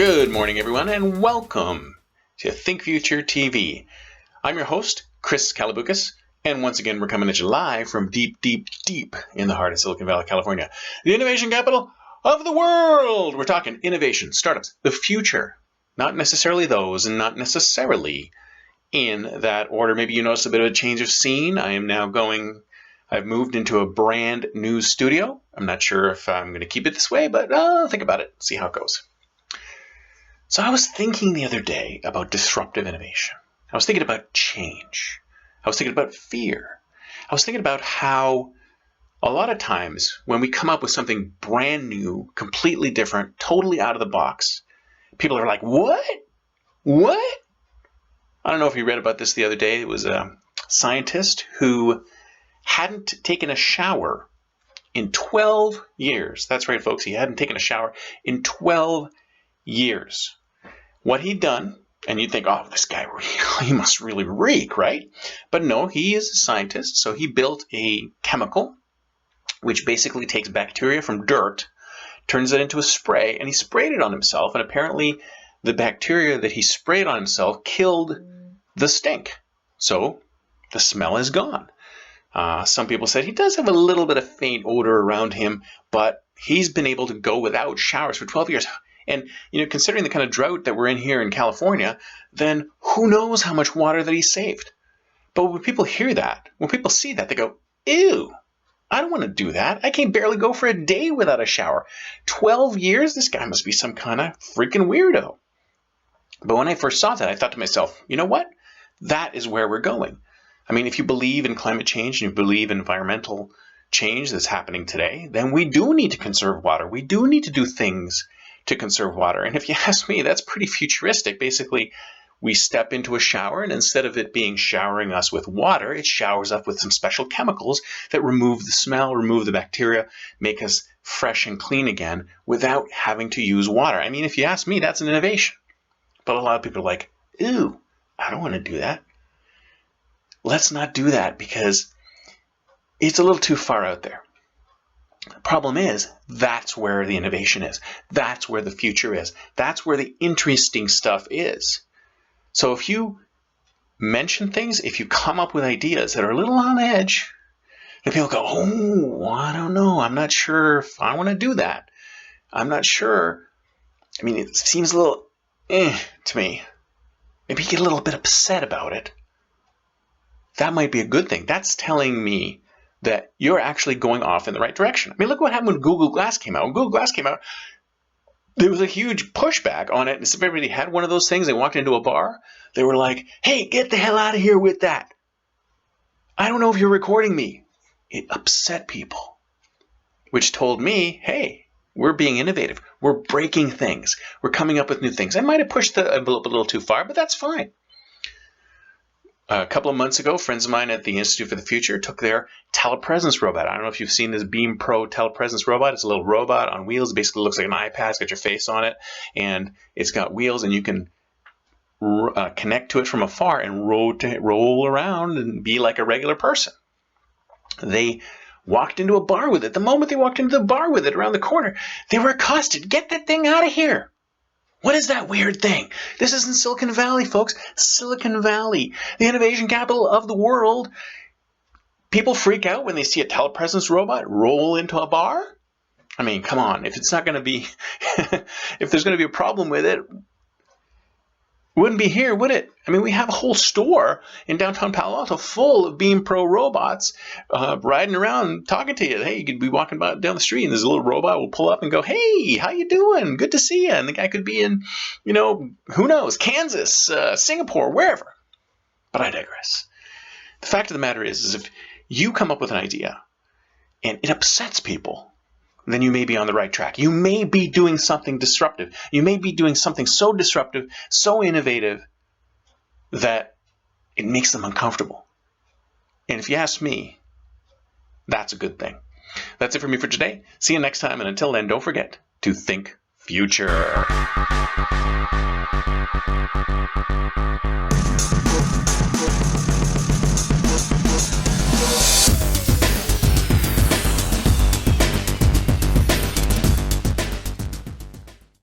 Good morning, everyone, and welcome to Think Future TV. I'm your host, Chris Kalabukas, and once again, we're coming at you live from deep in the heart of Silicon Valley, California, the innovation capital of the world. We're talking innovation, startups, the future, not necessarily those, and not necessarily in that order. Maybe you noticed a bit of a change of scene. I've moved into a brand new studio. I'm not sure if I'm going to keep it this way, but think about it, see how it goes. So I was thinking the other day about disruptive innovation. I was thinking about change. I was thinking about fear. I was thinking about how a lot of times when we come up with something brand new, completely different, totally out of the box, people are like, what? What? I don't know if you read about this the other day. It was a scientist who hadn't taken a shower in 12 years. That's right, folks. He hadn't taken a shower in 12 years. What he'd done, and you'd think, oh, this guy, he must really reek, right? But no, he is a scientist, so he built a chemical which basically takes bacteria from dirt, turns it into a spray, and he sprayed it on himself, and apparently the bacteria that he sprayed on himself killed the stink. So the smell is gone. Some people said he does have a little bit of faint odor around him, but he's been able to go without showers for 12 years. And, considering the kind of drought that we're in here in California, then who knows how much water that he saved. But when people hear that, when people see that, they go, ew, I don't want to do that. I can barely go for a day without a shower. 12 years? This guy must be some kind of freaking weirdo. But when I first saw that, I thought to myself, you know what? That is where we're going. I mean, if you believe in climate change and you believe in environmental change that's happening today, then we do need to conserve water. We do need to do things to conserve water. And if you ask me, that's pretty futuristic. Basically, we step into a shower, and instead of it being showering us with water, it showers up with some special chemicals that remove the smell, remove the bacteria, make us fresh and clean again without having to use water. I mean, if you ask me, that's an innovation. But a lot of people are like, ew, I don't want to do that. Let's not do that because it's a little too far out there. The problem is, that's where the innovation is. That's where the future is. That's where the interesting stuff is. So if you mention things, if you come up with ideas that are a little on edge, and people go, oh, I don't know. I'm not sure if I want to do that. I'm not sure. I mean, it seems a little to me. Maybe you get a little bit upset about it. That might be a good thing. That's telling me that you're actually going off in the right direction. I mean, look what happened when Google Glass came out. When Google Glass came out, there was a huge pushback on it. And if everybody had one of those things, they walked into a bar, they were like, hey, get the hell out of here with that. I don't know if you're recording me. It upset people, which told me, hey, we're being innovative. We're breaking things. We're coming up with new things. I might have pushed the envelope a little too far, but that's fine. A couple of months ago, friends of mine at the Institute for the Future took their telepresence robot. I don't know if you've seen this Beam Pro telepresence robot. It's a little robot on wheels. It basically looks like an iPad. It's got your face on it, and it's got wheels, and you can connect to it from afar and roll around and be like a regular person. They walked into a bar with it. The moment they walked into the bar with it around the corner, they were accosted. Get that thing out of here. What is that weird thing? This isn't Silicon Valley, folks. Silicon Valley, the innovation capital of the world. People freak out when they see a telepresence robot roll into a bar. I mean, come on. If it's not going to be, if there's going to be a problem with it, it wouldn't be here, would it? I mean, we have a whole store in downtown Palo Alto full of Beam Pro robots riding around talking to you. Hey, you could be walking down the street and there's a little robot will pull up and go, hey, how you doing? Good to see you. And the guy could be in, who knows, Kansas, Singapore, wherever. But I digress. The fact of the matter is if you come up with an idea and it upsets people, then you may be on the right track. You may be doing something disruptive. You may be doing something so disruptive, so innovative, that it makes them uncomfortable. And if you ask me, that's a good thing. That's it for me for today. See you next time. And until then, don't forget to think future.